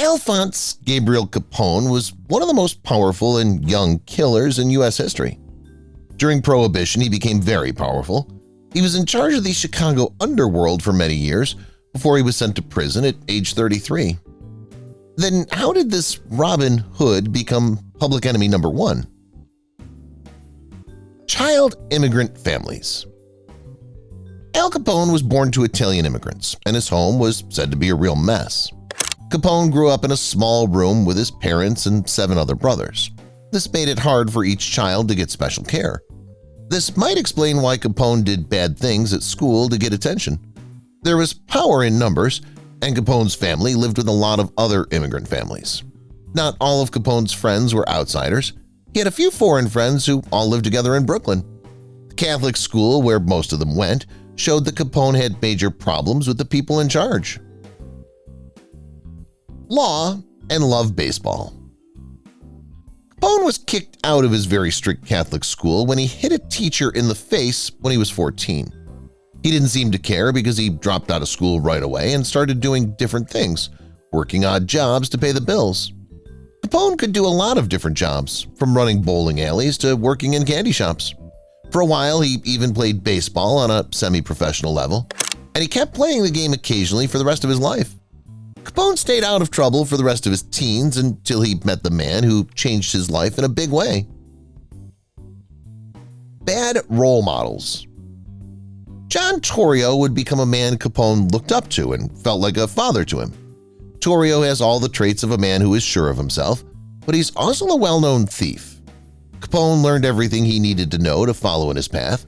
Alphonse Gabriel Capone was one of the most powerful and young killers in U.S. history. During Prohibition, he became very powerful. He was in charge of the Chicago underworld for many years before he was sent to prison at age 33. Then how did this Robin Hood become public enemy number one? Child immigrant families. Al Capone was born to Italian immigrants, and his home was said to be a real mess. Capone grew up in a small room with his parents and 7 other brothers. This made it hard for each child to get special care. This might explain why Capone did bad things at school to get attention. There was power in numbers, and Capone's family lived with a lot of other immigrant families. Not all of Capone's friends were outsiders. He had a few foreign friends who all lived together in Brooklyn. The Catholic school where most of them went showed that Capone had major problems with the people in charge. Law and loved baseball. Capone was kicked out of his very strict Catholic school when he hit a teacher in the face when he was 14. He didn't seem to care because he dropped out of school right away and started doing different things, working odd jobs to pay the bills. Capone could do a lot of different jobs, from running bowling alleys to working in candy shops. For a while, he even played baseball on a semi-professional level, and he kept playing the game occasionally for the rest of his life. Capone stayed out of trouble for the rest of his teens until he met the man who changed his life in a big way. Bad role models. John Torrio would become a man Capone looked up to and felt like a father to him. Torrio has all the traits of a man who is sure of himself, but he's also a well-known thief. Capone learned everything he needed to know to follow in his path.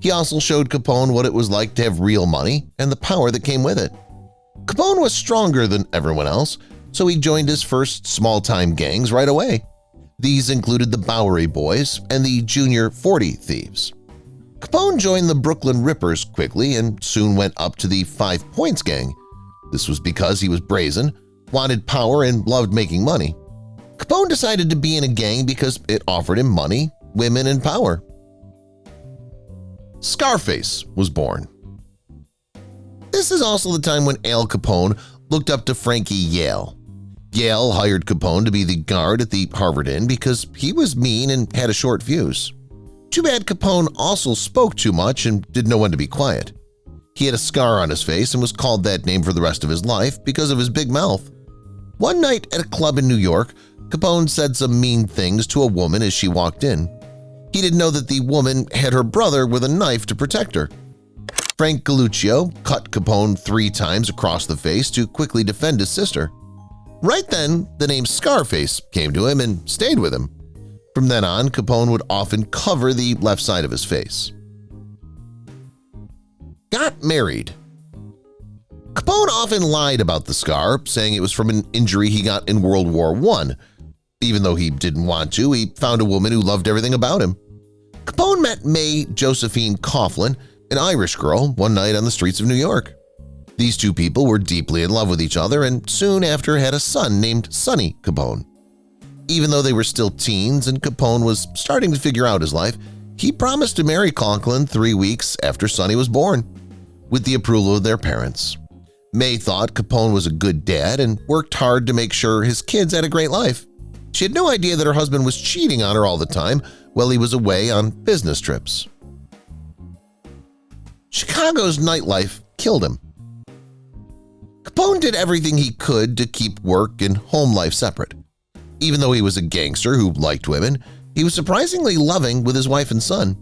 He also showed Capone what it was like to have real money and the power that came with it. Capone was stronger than everyone else, so he joined his first small-time gangs right away. These included the Bowery Boys and the Junior 40 Thieves. Capone joined the Brooklyn Rippers quickly and soon went up to the 5 Points Gang. This was because he was brazen, wanted power, and loved making money. Capone decided to be in a gang because it offered him money, women, and power. Scarface was born. This is also the time when Al Capone looked up to Frankie Yale. Yale hired Capone to be the guard at the Harvard Inn because he was mean and had a short fuse. Too bad Capone also spoke too much and didn't know when to be quiet. He had a scar on his face and was called that name for the rest of his life because of his big mouth. One night at a club in New York, Capone said some mean things to a woman as she walked in. He didn't know that the woman had her brother with a knife to protect her. Frank Galluccio cut Capone 3 times across the face to quickly defend his sister. Right then, the name Scarface came to him and stayed with him. From then on, Capone would often cover the left side of his face. Got married. Capone often lied about the scar, saying it was from an injury he got in World War I. Even though he didn't want to, he found a woman who loved everything about him. Capone met May Josephine Coughlin, an Irish girl, one night on the streets of New York. These 2 people were deeply in love with each other and soon after had a son named Sonny Capone. Even though they were still teens and Capone was starting to figure out his life, he promised to marry Coughlin 3 weeks after Sonny was born, with the approval of their parents. May thought Capone was a good dad and worked hard to make sure his kids had a great life. She had no idea that her husband was cheating on her all the time while he was away on business trips. Chicago's nightlife killed him. Capone did everything he could to keep work and home life separate. Even though he was a gangster who liked women, he was surprisingly loving with his wife and son.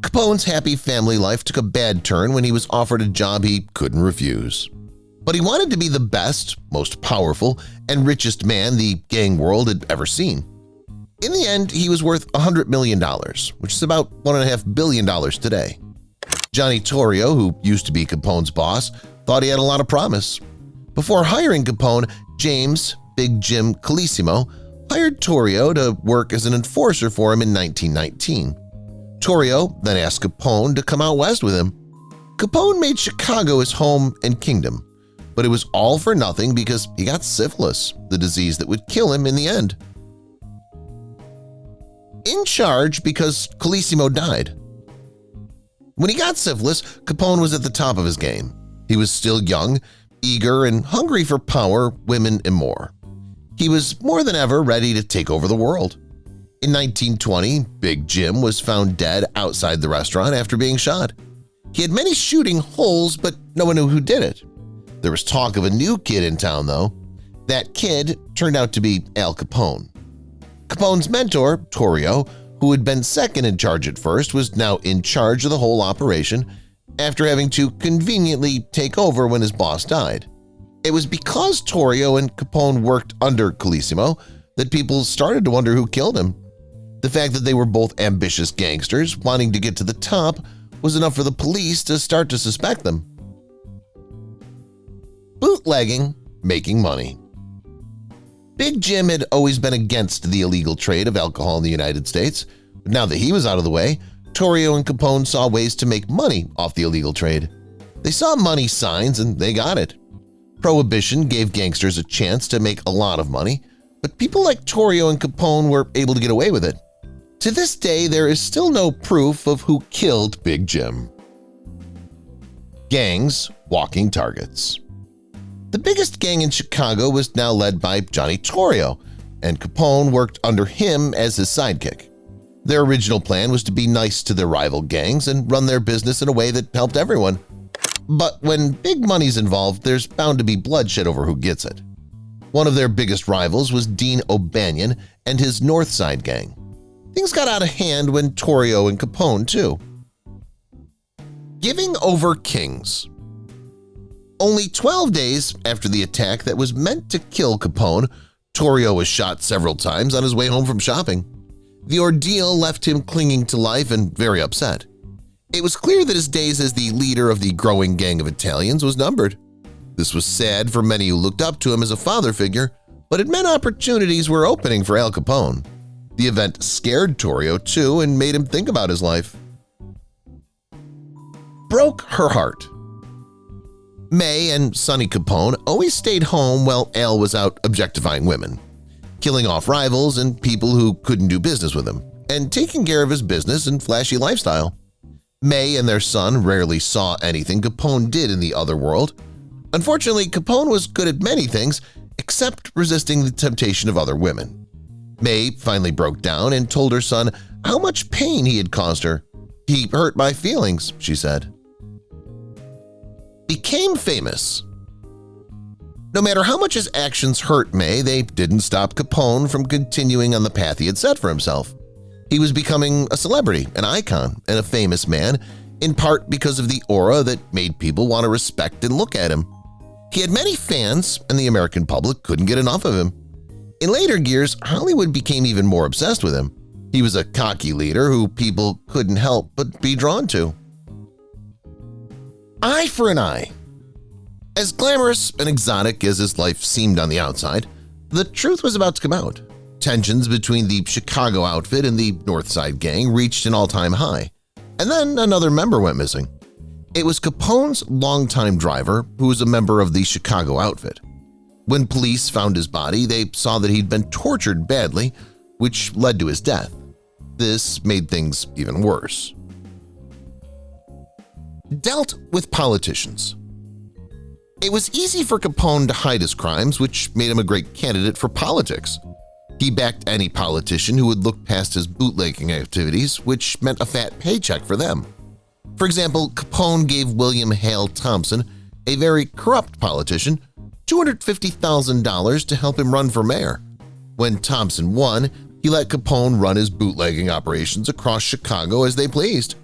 Capone's happy family life took a bad turn when he was offered a job he couldn't refuse. But he wanted to be the best, most powerful, and richest man the gang world had ever seen. In the end, he was worth $100 million, which is about $1.5 billion today. Johnny Torrio, who used to be Capone's boss, thought he had a lot of promise. Before hiring Capone, James Big Jim Colissimo hired Torrio to work as an enforcer for him in 1919. Torrio then asked Capone to come out west with him. Capone made Chicago his home and kingdom, but it was all for nothing because he got syphilis, the disease that would kill him in the end. In charge because Colissimo died. When he got syphilis, Capone was at the top of his game. He was still young, eager, and hungry for power, women, and more. He was more than ever ready to take over the world. In 1920, Big Jim was found dead outside the restaurant after being shot. He had many shooting holes, but no one knew who did it. There was talk of a new kid in town, though. That kid turned out to be Al Capone. Capone's mentor, Torrio, who had been second in charge at first, was now in charge of the whole operation after having to conveniently take over when his boss died. It was because Torrio and Capone worked under Colissimo that people started to wonder who killed him. The fact that they were both ambitious gangsters wanting to get to the top was enough for the police to start to suspect them. Bootlegging, making money. Big Jim had always been against the illegal trade of alcohol in the United States, but now that he was out of the way, Torrio and Capone saw ways to make money off the illegal trade. They saw money signs and they got it. Prohibition gave gangsters a chance to make a lot of money, but people like Torrio and Capone were able to get away with it. To this day, there is still no proof of who killed Big Jim. Gangs walking targets. The biggest gang in Chicago was now led by Johnny Torrio, and Capone worked under him as his sidekick. Their original plan was to be nice to their rival gangs and run their business in a way that helped everyone. But when big money's involved, there's bound to be bloodshed over who gets it. One of their biggest rivals was Dean O'Banion and his North Side gang. Things got out of hand when Torrio and Capone, too. Giving over kings. Only 12 days after the attack that was meant to kill Capone, Torrio was shot several times on his way home from shopping. The ordeal left him clinging to life and very upset. It was clear that his days as the leader of the growing gang of Italians was numbered. This was sad for many who looked up to him as a father figure, but it meant opportunities were opening for Al Capone. The event scared Torrio too and made him think about his life. Broke her heart. May and Sonny Capone always stayed home while Al was out objectifying women, killing off rivals and people who couldn't do business with him, and taking care of his business and flashy lifestyle. May and their son rarely saw anything Capone did in the other world. Unfortunately, Capone was good at many things except resisting the temptation of other women. May finally broke down and told her son how much pain he had caused her. "He hurt my feelings," she said. Became famous. No matter how much his actions hurt May, they didn't stop Capone from continuing on the path he had set for himself. He was becoming a celebrity, an icon, and a famous man, in part because of the aura that made people want to respect and look at him. He had many fans, and the American public couldn't get enough of him. In later years, Hollywood became even more obsessed with him. He was a cocky leader who people couldn't help but be drawn to. Eye for an eye. As glamorous and exotic as his life seemed on the outside, the truth was about to come out. Tensions between the Chicago outfit and the North Side gang reached an all-time high, and then another member went missing. It was Capone's longtime driver, who was a member of the Chicago outfit. When police found his body, they saw that he'd been tortured badly, which led to his death. This made things even worse. Dealt with politicians. It was easy for Capone to hide his crimes, which made him a great candidate for politics. He backed any politician who would look past his bootlegging activities, which meant a fat paycheck for them. For example, Capone gave William Hale Thompson, a very corrupt politician, $250,000 to help him run for mayor. When Thompson won, he let Capone run his bootlegging operations across Chicago as they pleased.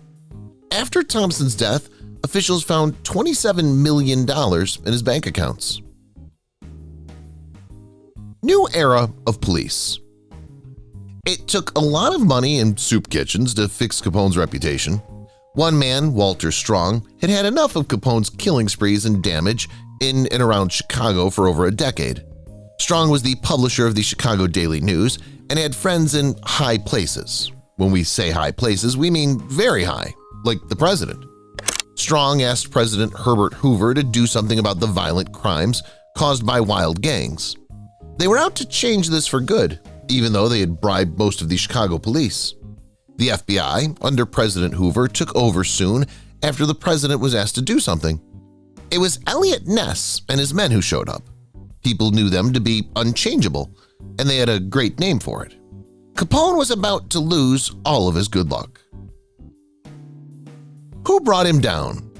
After Thompson's death, officials found $27 million in his bank accounts. New era of police. It took a lot of money and soup kitchens to fix Capone's reputation. One man, Walter Strong, had had enough of Capone's killing sprees and damage in and around Chicago for over a decade. Strong was the publisher of the Chicago Daily News and had friends in high places. When we say high places, we mean very high, like the president. Strong asked President Herbert Hoover to do something about the violent crimes caused by wild gangs. They were out to change this for good, even though they had bribed most of the Chicago police. The FBI, under President Hoover, took over soon after the president was asked to do something. It was Elliot Ness and his men who showed up. People knew them to be unchangeable, and they had a great name for it. Capone was about to lose all of his good luck. Who brought him down?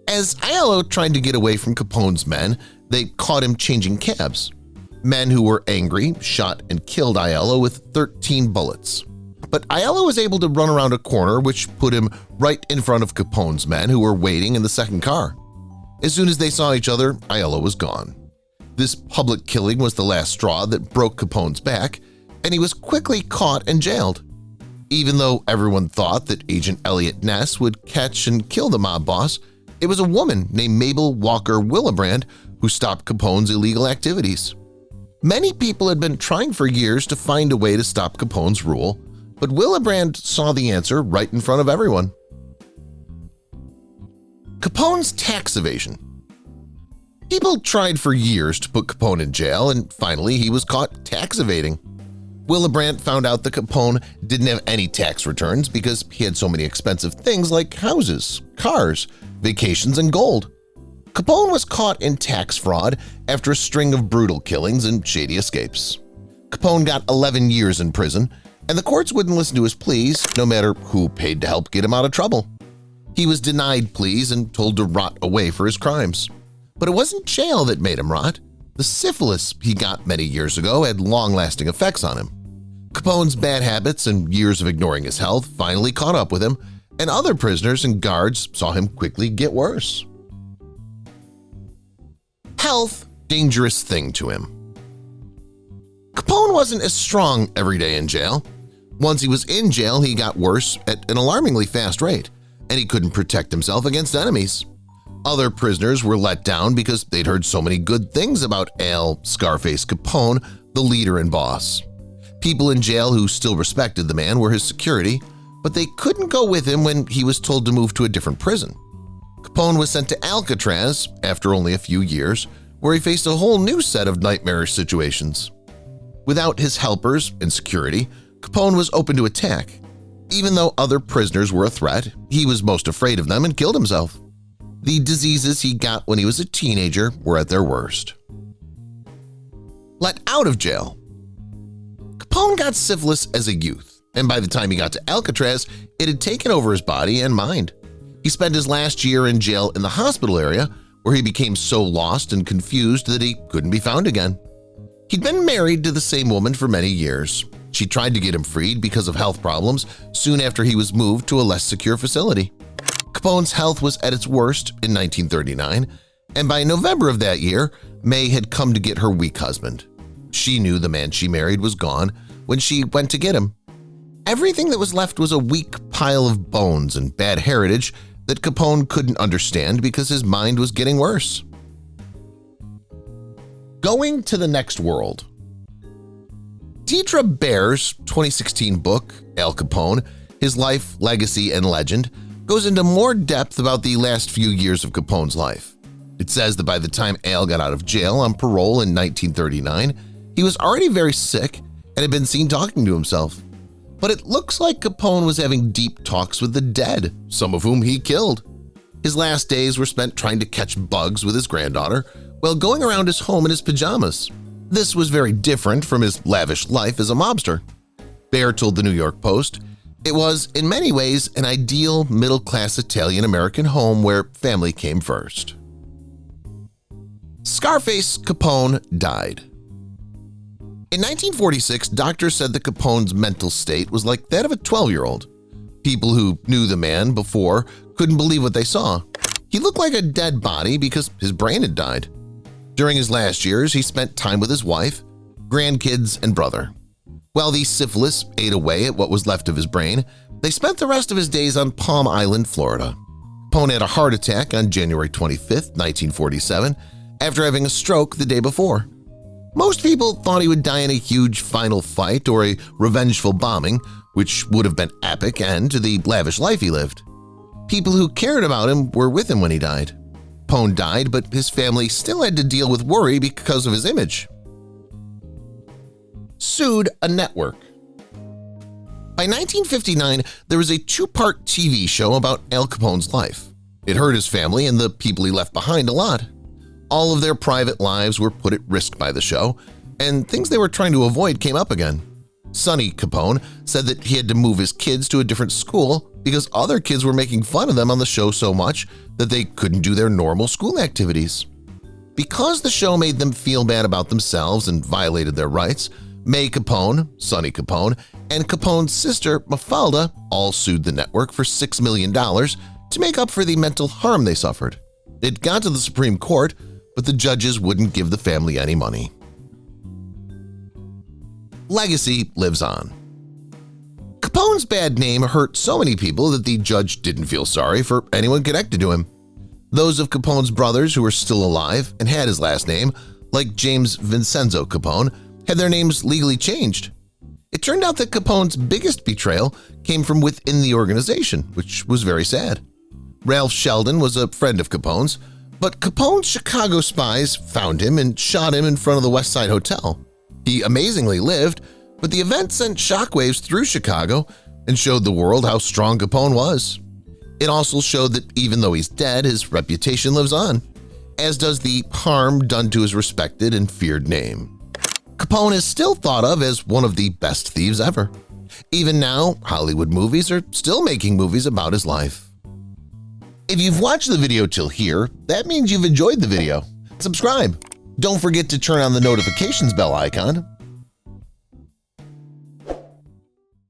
As Aiello tried to get away from Capone's men, they caught him changing cabs. Men who were angry shot and killed Aiello with 13 bullets. But Aiello was able to run around a corner, which put him right in front of Capone's men who were waiting in the second car. As soon as they saw each other, Aiello was gone. This public killing was the last straw that broke Capone's back, and he was quickly caught and jailed. Even though everyone thought that Agent Elliot Ness would catch and kill the mob boss, it was a woman named Mabel Walker Willebrand who stopped Capone's illegal activities. Many people had been trying for years to find a way to stop Capone's rule, but Willebrand saw the answer right in front of everyone. Capone's tax evasion. People tried for years to put Capone in jail, and finally he was caught tax evading. Willebrand found out that Capone didn't have any tax returns because he had so many expensive things like houses, cars, vacations, and gold. Capone was caught in tax fraud after a string of brutal killings and shady escapes. Capone got 11 years in prison, and the courts wouldn't listen to his pleas no matter who paid to help get him out of trouble. He was denied pleas and told to rot away for his crimes. But it wasn't jail that made him rot. The syphilis he got many years ago had long-lasting effects on him. Capone's bad habits and years of ignoring his health finally caught up with him, and other prisoners and guards saw him quickly get worse. Health, dangerous thing to him. Capone wasn't as strong every day in jail. Once he was in jail, he got worse at an alarmingly fast rate, and he couldn't protect himself against enemies. Other prisoners were let down because they'd heard so many good things about Scarface Capone, the leader and boss. People in jail who still respected the man were his security, but they couldn't go with him when he was told to move to a different prison. Capone was sent to Alcatraz after only a few years, where he faced a whole new set of nightmarish situations. Without his helpers and security, Capone was open to attack. Even though other prisoners were a threat, he was most afraid of them and killed himself. The diseases he got when he was a teenager were at their worst. Let out of jail. Capone got syphilis as a youth, and by the time he got to Alcatraz, it had taken over his body and mind. He spent his last year in jail in the hospital area, where he became so lost and confused that he couldn't be found again. He'd been married to the same woman for many years. She tried to get him freed because of health problems soon after he was moved to a less secure facility. Capone's health was at its worst in 1939, and by November of that year, May had come to get her weak husband. She knew the man she married was gone when she went to get him. Everything that was left was a weak pile of bones and bad heritage that Capone couldn't understand because his mind was getting worse. Going to the next world. Deidre Baer's 2016 book, Al Capone, His Life, Legacy, and Legend, goes into more depth about the last few years of Capone's life. It says that by the time Al got out of jail on parole in 1939, he was already very sick and had been seen talking to himself. But it looks like Capone was having deep talks with the dead, some of whom he killed. His last days were spent trying to catch bugs with his granddaughter while going around his home in his pajamas. This was very different from his lavish life as a mobster. Baer told the New York Post, "It was, in many ways, an ideal middle-class Italian-American home where family came first." Scarface Capone died. In 1946, doctors said that Capone's mental state was like that of a 12-year-old. People who knew the man before couldn't believe what they saw. He looked like a dead body because his brain had died. During his last years, he spent time with his wife, grandkids, and brother. While the syphilis ate away at what was left of his brain, they spent the rest of his days on Palm Island, Florida. Capone had a heart attack on January 25, 1947, after having a stroke the day before. Most people thought he would die in a huge final fight or a revengeful bombing, which would have been epic end to the lavish life he lived. People who cared about him were with him when he died. Capone died, but his family still had to deal with worry because of his image. Sued a network. By 1959, there was a two-part TV show about Al Capone's life. It hurt his family and the people he left behind a lot. All of their private lives were put at risk by the show, and things they were trying to avoid came up again. Sonny Capone said that he had to move his kids to a different school because other kids were making fun of them on the show so much that they couldn't do their normal school activities. Because the show made them feel bad about themselves and violated their rights, May Capone, Sonny Capone, and Capone's sister Mafalda all sued the network for $6 million to make up for the mental harm they suffered. It got to the Supreme Court, but the judges wouldn't give the family any money. Legacy lives on. Capone's bad name hurt so many people that the judge didn't feel sorry for anyone connected to him. Those of Capone's brothers who were still alive and had his last name, like James Vincenzo Capone, had their names legally changed. It turned out that Capone's biggest betrayal came from within the organization, which was very sad. Ralph Sheldon was a friend of Capone's, but Capone's Chicago spies found him and shot him in front of the West Side Hotel. He amazingly lived, but the event sent shockwaves through Chicago and showed the world how strong Capone was. It also showed that even though he's dead, his reputation lives on, as does the harm done to his respected and feared name. Capone is still thought of as one of the best thieves ever. Even now, Hollywood movies are still making movies about his life. If you've watched the video till here, that means you've enjoyed the video. Subscribe. Don't forget to turn on the notifications bell icon